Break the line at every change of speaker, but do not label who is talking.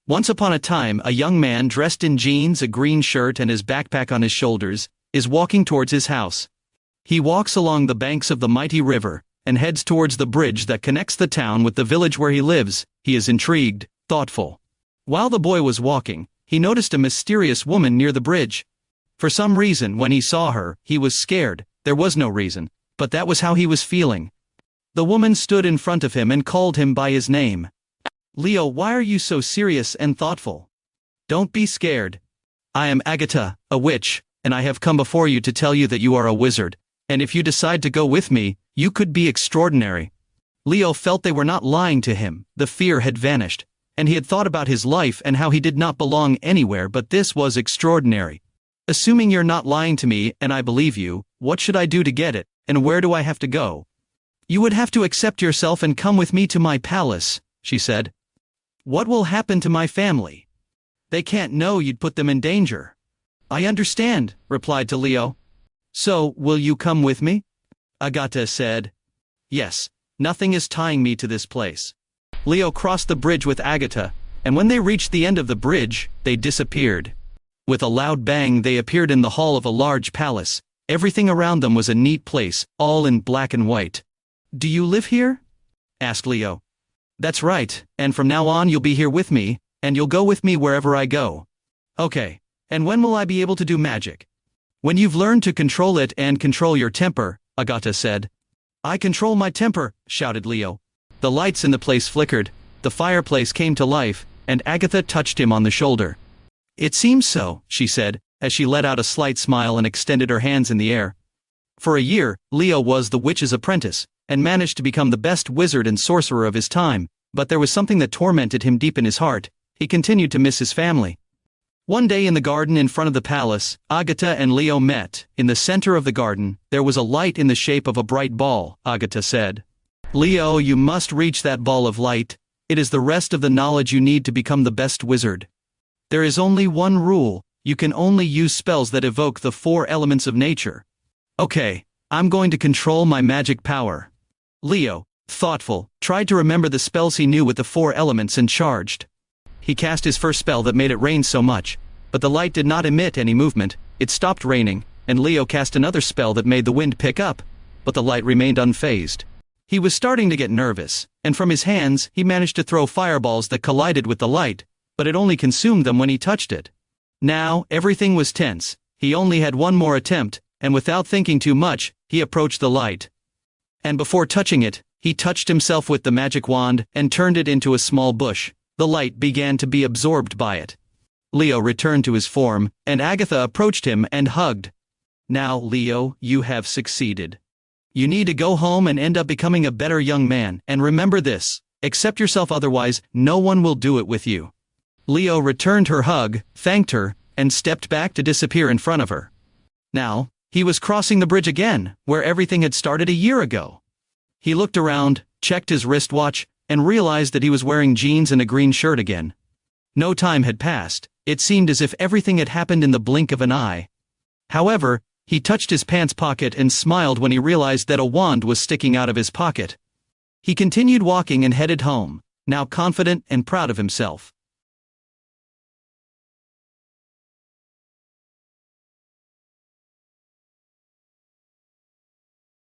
Once upon a time, a young man dressed in jeans, a green shirt, and his backpack on his shoulders, is walking towards his house. He walks along the banks of the mighty river, and heads towards the bridge that connects the town with the village where he lives. He is intrigued, thoughtful. While the boy was walking, he noticed a mysterious woman near the bridge. For some reason, when he saw her, he was scared. There was no reason, but that was how he was feeling. The woman stood in front of him and called him by his name. "Leo, why are you so serious and thoughtful? Don't be scared. I am Agatha, a witch, and I have come before you to tell you that you are a wizard, and if you decide to go with me, you could be extraordinary." Leo felt they were not lying to him. The fear had vanished, and he had thought about his life and how he did not belong anywhere, but this was extraordinary. "Assuming you're not lying to me and I believe you, what should I do to get it, and where do I have to go?" "You would have to accept yourself and come with me to my palace," she said. "What will happen to my family? They can't know you'd put them in danger." "I understand," replied to Leo. "So, will you come with me?" Agatha said. "Yes, nothing is tying me to this place." Leo crossed the bridge with Agatha, and when they reached the end of the bridge, they disappeared. With a loud bang, they appeared in the hall of a large palace. Everything around them was a neat place, all in black and white. "Do you live here?" asked Leo. "That's right, and from now on you'll be here with me, and you'll go with me wherever I go." "Okay, and when will I be able to do magic?" "When you've learned to control it and control your temper," Agatha said. "I control my temper," shouted Leo. The lights in the place flickered, the fireplace came to life, and Agatha touched him on the shoulder. "It seems so," she said, as she let out a slight smile and extended her hands in the air. For a year, Leo was the witch's apprentice, and managed to become the best wizard and sorcerer of his time, but there was something that tormented him deep in his heart. He continued to miss his family. One day in the garden in front of the palace, Agatha and Leo met. In the center of the garden, there was a light in the shape of a bright ball. Agatha said, "Leo, you must reach that ball of light. It is the rest of the knowledge you need to become the best wizard. There is only one rule: you can only use spells that evoke the 4 elements of nature." "Okay, I'm going to control my magic power." Leo, thoughtful, tried to remember the spells he knew with the 4 elements and charged. He cast his first spell that made it rain so much, but the light did not emit any movement. It stopped raining, and Leo cast another spell that made the wind pick up, but the light remained unfazed. He was starting to get nervous, and from his hands he managed to throw fireballs that collided with the light, but it only consumed them when he touched it. Now, everything was tense. He only had one more attempt, and without thinking too much, he approached the light. And before touching it, he touched himself with the magic wand and turned it into a small bush. The light began to be absorbed by it. Leo returned to his form, and Agatha approached him and hugged. "Now, Leo, you have succeeded. You need to go home and end up becoming a better young man, and remember this: accept yourself, otherwise no one will do it with you." Leo returned her hug, thanked her, and stepped back to disappear in front of her. Now, he was crossing the bridge again, where everything had started a year ago. He looked around, checked his wristwatch, and realized that he was wearing jeans and a green shirt again. No time had passed. It seemed as if everything had happened in the blink of an eye. However, he touched his pants pocket and smiled when he realized that a wand was sticking out of his pocket. He continued walking and headed home, now confident and proud of himself.